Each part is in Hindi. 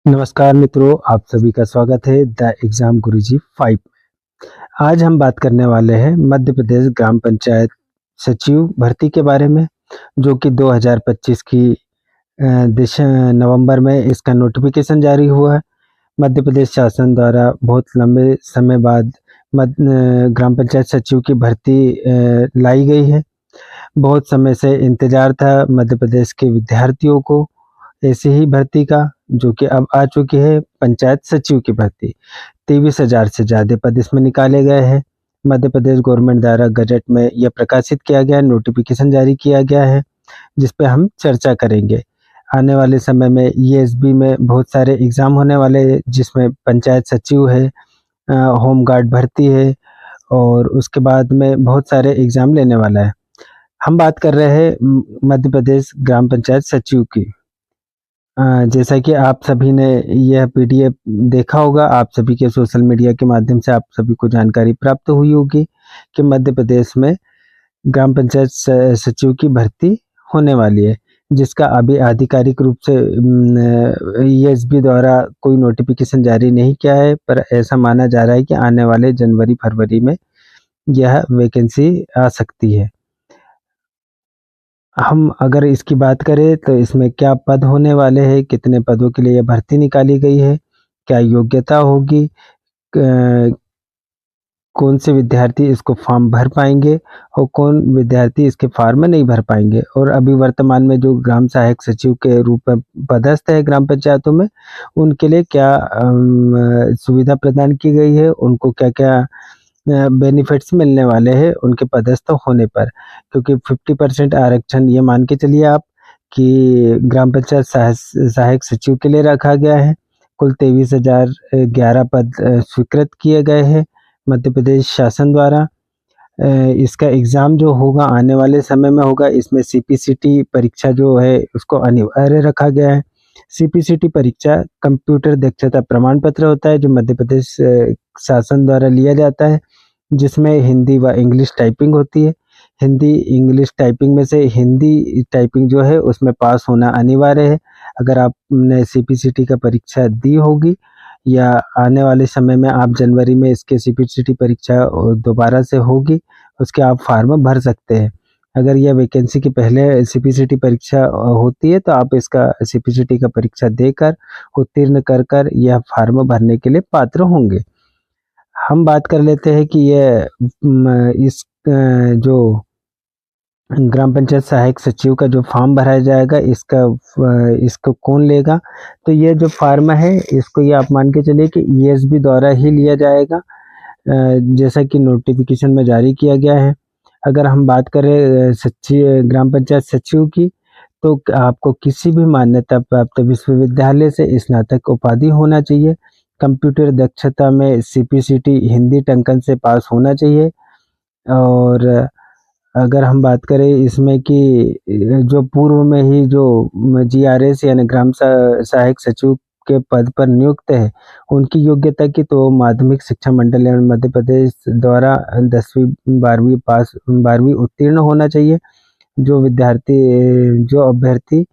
नमस्कार मित्रों, आप सभी का स्वागत है द एग्ज़ाम गुरुजी 5। आज हम बात करने वाले हैं मध्य प्रदेश ग्राम पंचायत सचिव भर्ती के बारे में, जो कि 2025 की नवंबर में इसका नोटिफ़िकेशन जारी हुआ है। मध्य प्रदेश शासन द्वारा बहुत लंबे समय बाद ग्राम पंचायत सचिव की भर्ती लाई गई है। बहुत समय से इंतज़ार था मध्य प्रदेश के विद्यार्थियों को ऐसी ही भर्ती का, जो कि अब आ चुकी है पंचायत सचिव की भर्ती। 23,000 से ज़्यादा पद इसमें निकाले गए हैं। मध्य प्रदेश गवर्नमेंट द्वारा गज़ट में यह प्रकाशित किया गया है, नोटिफ़िकेशन जारी किया गया है, जिस पे हम चर्चा करेंगे। आने वाले समय में ईएसबी में बहुत सारे एग्ज़ाम होने वाले हैं, जिसमें पंचायत सचिव है, होम गार्ड भर्ती है और उसके बाद में बहुत सारे एग्ज़ाम लेने वाला है। हम बात कर रहे हैं मध्य प्रदेश ग्राम पंचायत सचिव की। जैसा कि आप सभी ने यह पीडीएफ देखा होगा, आप सभी के सोशल मीडिया के माध्यम से आप सभी को जानकारी प्राप्त हुई होगी कि मध्य प्रदेश में ग्राम पंचायत सचिव की भर्ती होने वाली है, जिसका अभी आधिकारिक रूप से ईएसबी द्वारा कोई नोटिफिकेशन जारी नहीं किया है, पर ऐसा माना जा रहा है कि आने वाले जनवरी-फरवरी में यह वैकेंसी आ सकती है। हम अगर इसकी बात करें तो इसमें क्या पद होने वाले हैं, कितने पदों के लिए यह भर्ती निकाली गई है, क्या योग्यता होगी, क कौन से विद्यार्थी इसको फॉर्म भर पाएँगे और कौन विद्यार्थी इसके फॉर्म नहीं भर पाएँगे। और अभी वर्तमान में जो ग्राम सहायक सचिव के रूप में पदस्थ है ग्राम पंचायतों में, उनके लिए क्या सुविधा प्रदान की गई है, उनको क्या-क्या बेनिफिट्स मिलने वाले हैं उनके पदस्थ होने पर। क्योंकि 50% आरक्षण ये मान के चलिए आप कि ग्राम पंचायत सहायक सचिव के लिए रखा गया है। कुल 23,011 पद स्वीकृत किए गए हैं मध्य प्रदेश शासन द्वारा। इसका एग्ज़ाम जो होगा आने वाले समय में होगा, इसमें सीपीसीटी परीक्षा जो है उसको अनिवार्य रखा गया है। सीपीसीटी परीक्षा कंप्यूटर दक्षता प्रमाण पत्र होता है, जो मध्य प्रदेश शासन द्वारा लिया जाता है, जिसमें हिंदी व इंग्लिश टाइपिंग होती है। हिंदी इंग्लिश टाइपिंग में से हिंदी टाइपिंग जो है उसमें पास होना अनिवार्य है। अगर आपने सीपीसीटी का परीक्षा दी होगी या आने वाले समय में आप जनवरी में इसके सीपीसीटी परीक्षा दोबारा से होगी, उसके आप फॉर्म भर सकते हैं। अगर यह वैकेंसी के पहले सीपीसीटी परीक्षा होती है तो आप इसका सीपीसीटी का परीक्षा देकर उत्तीर्ण कर यह फॉर्म भरने के लिए पात्र होंगे। हम बात कर लेते हैं कि इस जो ग्राम पंचायत सहायक सचिव का जो फॉर्म भराया जाएगा, इसको कौन लेगा? तो ये जो फॉर्म है इसको ये आप मान के चलिए कि ईएसबी द्वारा ही लिया जाएगा, जैसा कि नोटिफिकेशन में जारी किया गया है। अगर हम बात करें ग्राम पंचायत सचिव की, तो आपको किसी भी मान्यता प्राप्त विश्वविद्यालय से स्नातक उपाधि होना चाहिए। कंप्यूटर दक्षता में सीपीसीटी हिंदी टंकन से पास होना चाहिए। और अगर हम बात करें इसमें कि जो पूर्व में ही जो जीआरएस यानी ग्राम सहायक सचिव के पद पर नियुक्त है, उनकी योग्यता की तो माध्यमिक शिक्षा मंडल एवं मध्य प्रदेश द्वारा 10वीं 12वीं उत्तीर्ण होना चाहिए। जो अभ्यर्थी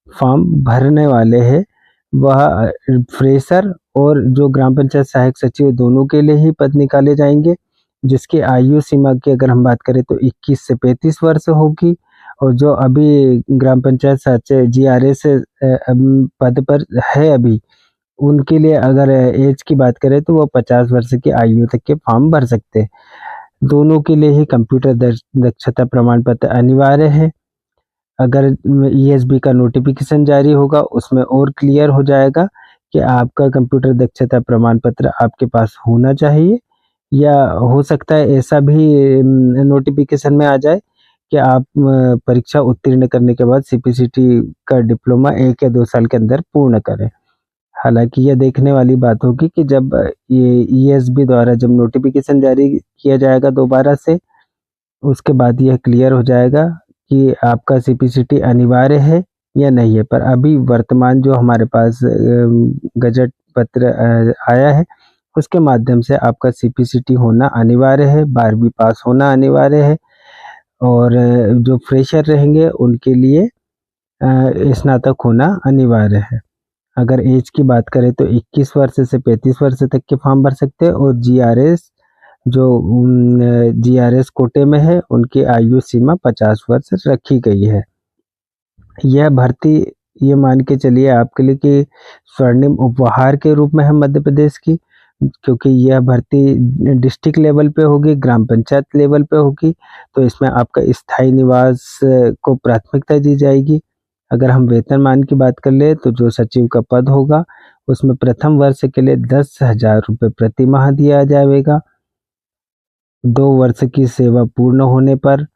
फॉर्म भरने वाले हैं वह फ्रेशर और जो ग्राम पंचायत सहायक सचिव दोनों के लिए ही पद निकाले जाएँगे, जिसकी आयु सीमा की अगर हम बात करें तो 21 से 35 वर्ष होगी। और जो अभी ग्राम पंचायत सचिव जीआरएस पद पर है अभी, उनके लिए अगर एज की बात करें तो वो 50 वर्ष की आयु तक के फॉर्म भर सकते हैं। दोनों के लिए ही कंप्यूटर दक्षता प्रमाण पत्र अनिवार्य है। अगर ईएसबी का नोटिफिकेशन जारी होगा उसमें और क्लियर हो जाएगा कि आपका कंप्यूटर दक्षता प्रमाण पत्र आपके पास होना चाहिए, या हो सकता है ऐसा भी नोटिफिकेशन में आ जाए कि आप परीक्षा उत्तीर्ण करने के बाद सीपीसीटी का डिप्लोमा 1 या 2 साल के अंदर पूर्ण करें। हालाँकि यह देखने वाली बात होगी कि जब ये ईएसबी द्वारा जब नोटिफिकेशन जारी किया जाएगा दोबारा से, उसके बाद यह क्लियर हो जाएगा कि आपका सीपीसीटी अनिवार्य है या नहीं है। पर अभी वर्तमान जो हमारे पास गज़ट पत्र आया है, उसके माध्यम से आपका सीपीसीटी होना अनिवार्य है, 12वीं पास होना अनिवार्य है। और जो फ्रेशर रहेंगे उनके लिए स्नातक होना अनिवार्य है। अगर एज की बात करें तो 21 वर्ष से 35 वर्ष तक के फॉर्म भर सकते हैं, और जीआरएस जो जीआरएस कोटे में है उनकी आयु सीमा 50 वर्ष रखी गई है। यह भर्ती ये मान के चलिए आपके लिए कि स्वर्णिम उपहार के रूप में है मध्य प्रदेश की, क्योंकि यह भर्ती डिस्ट्रिक्ट लेवल पे होगी, ग्राम पंचायत लेवल पे होगी, तो इसमें आपका स्थायी निवास को प्राथमिकता दी जाएगी। अगर हम वेतनमान की बात कर ले तो जो सचिव का पद होगा उसमें प्रथम वर्ष के लिए 10,000 रुपये प्रति माह दिया जाएगा। 2 वर्ष की सेवा पूर्ण होने पर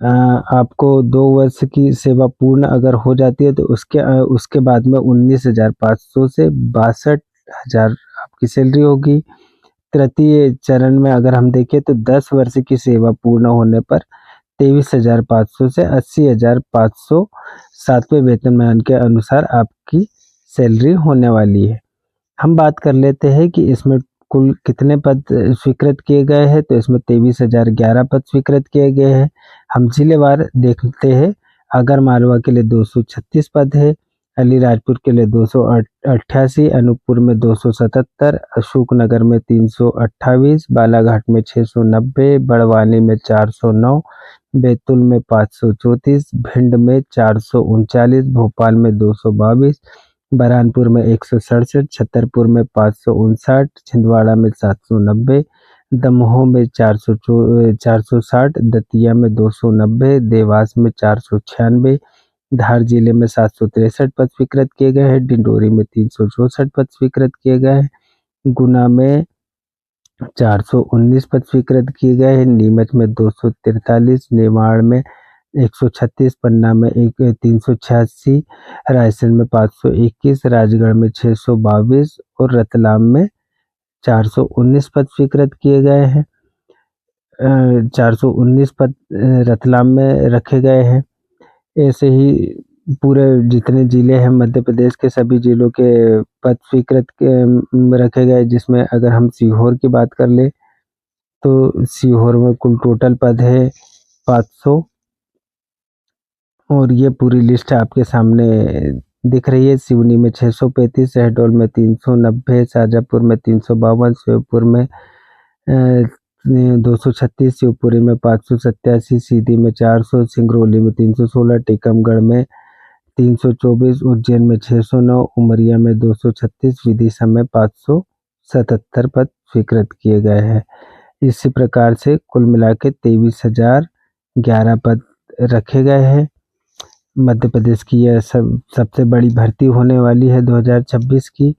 आपको 2 वर्ष की सेवा पूर्ण अगर हो जाती है तो उसके बाद में 19,500 से 62,000 आपकी सैलरी होगी। तृतीय चरण में अगर हम देखें तो 10 वर्ष की सेवा पूर्ण होने पर 23,500 से 80,500 सातवें वेतनमान के अनुसार आपकी सैलरी होने वाली है। हम बात कर लेते हैं कि इसमें कुल कितने पद स्वीकृत किए गए हैं, तो इसमें 23,011 पद स्वीकृत किए गए हैं। हम जिलेवार देखते हैं, आगर मालवा के लिए 236 पद है, अलीराजपुर के लिए 288, अनूपपुर में 277, अशोकनगर में 328, बालाघाट में 690, बड़वानी में 409, बैतूल में 534, भिंड में 439, भोपाल में 222, बरहानपुर में 167, छतरपुर में 559, छिंदवाड़ा में 790, दमोह में 460, दतिया में 290, देवास में 496, धार जिले में 763 पद स्वीकृत किए गए हैं, डिंडोरी में 364 पद स्वीकृत किए गए हैं, गुना में 419 पद स्वीकृत किए गए हैं, नीमच में 243, नेवाड़ में 136, पन्ना में 386, रायसेन में 521, राजगढ़ में 622 और रतलाम में 419 पद स्वीकृत किए गए हैं। 419 पद रतलाम में रखे गए हैं। ऐसे ही पूरे जितने ज़िले हैं मध्य प्रदेश के सभी ज़िलों के पद स्वीकृत रखे गए, जिसमें अगर हम सीहोर की बात कर ले तो सीहोर में कुल टोटल पद है 500, और ये पूरी लिस्ट आपके सामने दिख रही है। सिवनी में 635, शहडोल में 390, शाजापुर में 352, शिवपुर में 236, शिवपुरी में 587, सीधी में 400, सिंगरौली में 316, टीकमगढ़ में 324, उज्जैन में 609, उमरिया में 236, विदिशा में 577 पद स्वीकृत किए गए हैं। इसी प्रकार से कुल मिला के 23,011 पद रखे गए हैं। मध्य प्रदेश की यह सबसे बड़ी भर्ती होने वाली है 2026 की।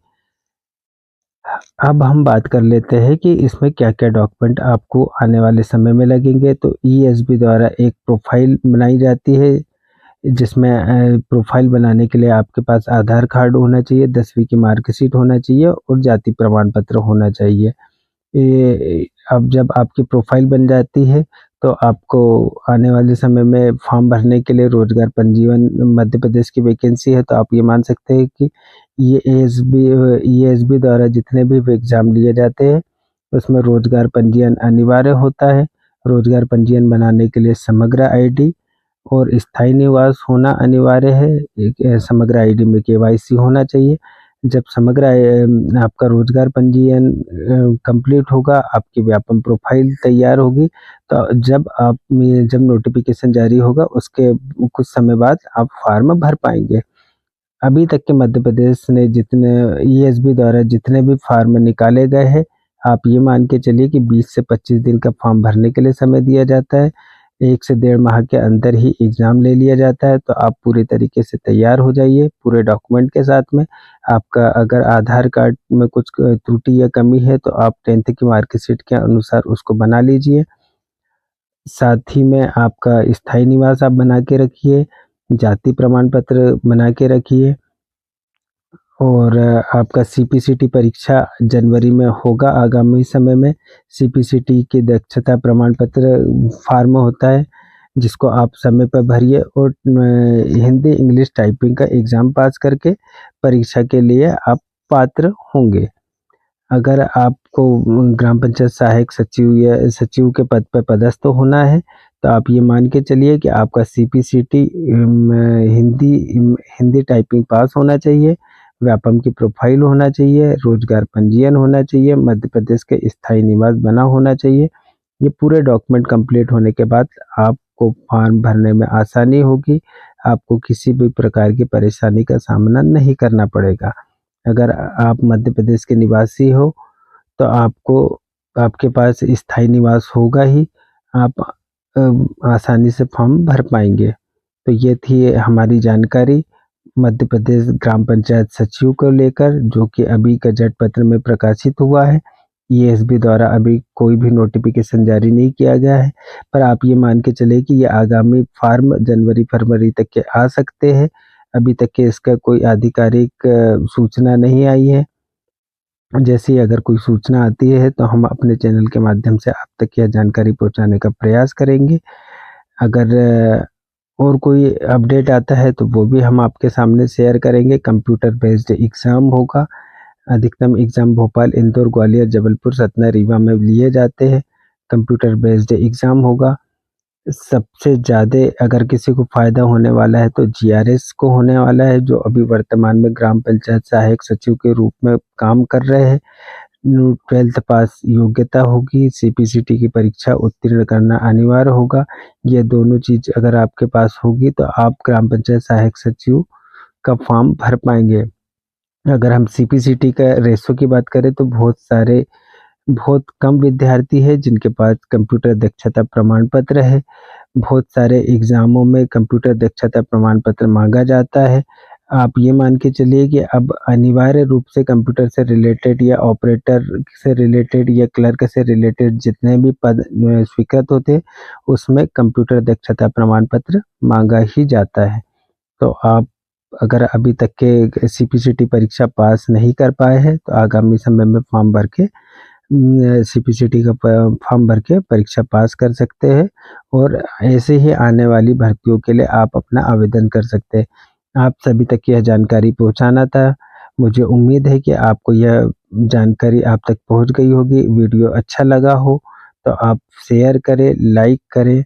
अब हम बात कर लेते हैं कि इसमें क्या-क्या डॉक्यूमेंट आपको आने वाले समय में लगेंगे। तो ईएसबी द्वारा एक प्रोफाइल बनाई जाती है, जिसमें प्रोफाइल बनाने के लिए आपके पास आधार कार्ड होना चाहिए, 10वीं की मार्कशीट होना चाहिए और जाति प्रमाण पत्र होना चाहिए। अब जब आपकी प्रोफाइल बन जाती है तो आपको आने वाले समय में फॉर्म भरने के लिए रोजगार पंजीयन मध्य प्रदेश की वैकेंसी है, तो आप ये मान सकते हैं कि ये ईएसबी द्वारा जितने भी एग्ज़ाम लिए जाते हैं उसमें रोजगार पंजीयन अनिवार्य होता है। रोजगार पंजीयन बनाने के लिए समग्र आईडी और स्थायी निवास होना अनिवार्य है। एक समग्र आईडी में केवाईसी होना चाहिए। जब समग्र आपका रोजगार पंजीयन कंप्लीट होगा, आपकी व्यापम प्रोफाइल तैयार होगी, तो जब नोटिफिकेशन जारी होगा उसके कुछ समय बाद आप फॉर्म भर पाएंगे। अभी तक के मध्य प्रदेश ने जितने ईएसबी द्वारा जितने भी फॉर्म निकाले गए हैं, आप ये मान के चलिए कि 20 से 25 दिन का फॉर्म भरने के लिए समय दिया जाता है। 1 से 1.5 माह के अंदर ही एग्ज़ाम ले लिया जाता है, तो आप पूरे तरीके से तैयार हो जाइए पूरे डॉक्यूमेंट के साथ में। आपका अगर आधार कार्ड में कुछ त्रुटि या कमी है तो आप 10th की मार्कशीट के अनुसार उसको बना लीजिए। साथ ही में आपका स्थायी निवास आप बना के रखिए, जाति प्रमाण पत्र बना के रखिए, और आपका सीपीसीटी परीक्षा जनवरी में होगा आगामी समय में। सीपीसीटी की दक्षता प्रमाण पत्र फॉर्म होता है, जिसको आप समय पर भरिए और हिंदी इंग्लिश टाइपिंग का एग्ज़ाम पास करके परीक्षा के लिए आप पात्र होंगे। अगर आपको ग्राम पंचायत सहायक सचिव या सचिव के पद पर पदस्थ होना है, तो आप ये मान के चलिए कि आपका सीपीसीटी हिंदी टाइपिंग पास होना चाहिए, व्यापम की प्रोफाइल होना चाहिए, रोजगार पंजीयन होना चाहिए, मध्य प्रदेश के स्थायी निवास बना होना चाहिए। ये पूरे डॉक्यूमेंट कंप्लीट होने के बाद आपको फॉर्म भरने में आसानी होगी, आपको किसी भी प्रकार की परेशानी का सामना नहीं करना पड़ेगा। अगर आप मध्य प्रदेश के निवासी हो तो आपके पास स्थायी निवास होगा ही, आप आसानी से फॉर्म भर पाएंगे। तो ये थी हमारी जानकारी मध्य प्रदेश ग्राम पंचायत सचिव को लेकर, जो कि अभी गजट पत्र में प्रकाशित हुआ है। ईएसबी द्वारा अभी कोई भी नोटिफिकेशन जारी नहीं किया गया है, पर आप ये मान के चले कि ये आगामी फॉर्म जनवरी-फरवरी तक के आ सकते हैं। अभी तक के इसका कोई आधिकारिक सूचना नहीं आई है। जैसे ही अगर कोई सूचना आती है तो हम अपने चैनल के माध्यम से आप तक यह जानकारी पहुंचाने का प्रयास करेंगे। अगर और कोई अपडेट आता है तो वो भी हम आपके सामने शेयर करेंगे। कंप्यूटर बेस्ड एग्ज़ाम होगा। अधिकतम एग्ज़ाम भोपाल, इंदौर, ग्वालियर, जबलपुर, सतना, रीवा में लिए जाते हैं। कंप्यूटर बेस्ड एग्ज़ाम होगा। सबसे ज़्यादा अगर किसी को फ़ायदा होने वाला है तो जीआरएस को होने वाला है, जो अभी वर्तमान में ग्राम पंचायत सहायक सचिव के रूप में काम कर रहे हैं। 12th पास योग्यता होगी, सीपीसीटी की परीक्षा उत्तीर्ण करना अनिवार्य होगा। ये दोनों चीज़ अगर आपके पास होगी तो आप ग्राम पंचायत सहायक सचिव का फॉर्म भर पाएंगे। अगर हम सीपीसीटी का रेशो की बात करें तो बहुत कम विद्यार्थी है जिनके पास कंप्यूटर दक्षता प्रमाण पत्र है। बहुत सारे एग्ज़ामों में कंप्यूटर दक्षता प्रमाण पत्र मांगा जाता है। आप ये मान के चलिए कि अब अनिवार्य रूप से कंप्यूटर से रिलेटेड या ऑपरेटर से रिलेटेड या क्लर्क से रिलेटेड जितने भी पद स्वीकृत होते हैं, उसमें कंप्यूटर दक्षता प्रमाण पत्र मांगा ही जाता है। तो आप अगर अभी तक के सीपीसीटी परीक्षा पास नहीं कर पाए हैं तो आगामी समय में फॉर्म भर के सीपीसीटी का फॉर्म भर के परीक्षा पास कर सकते हैं और ऐसे ही आने वाली भर्तियों के लिए आप अपना आवेदन कर सकते हैं। आप सभी तक यह जानकारी पहुंचाना था। मुझे उम्मीद है कि आपको यह जानकारी आप तक पहुंच गई होगी। वीडियो अच्छा लगा हो तो आप शेयर करें, लाइक करें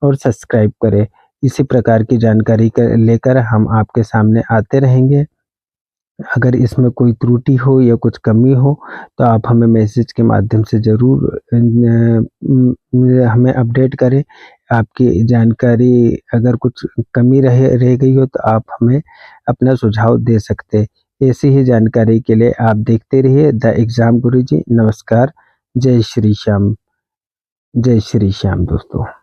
और सब्सक्राइब करें। इसी प्रकार की जानकारी लेकर हम आपके सामने आते रहेंगे। अगर इसमें कोई त्रुटि हो या कुछ कमी हो तो आप हमें मैसेज के माध्यम से ज़रूर हमें अपडेट करें। आपकी जानकारी अगर कुछ कमी रह गई हो तो आप हमें अपना सुझाव दे सकते हैं। ऐसी ही जानकारी के लिए आप देखते रहिए द एग्ज़ाम गुरुजी। नमस्कार। जय श्री श्याम। जय श्री श्याम दोस्तों।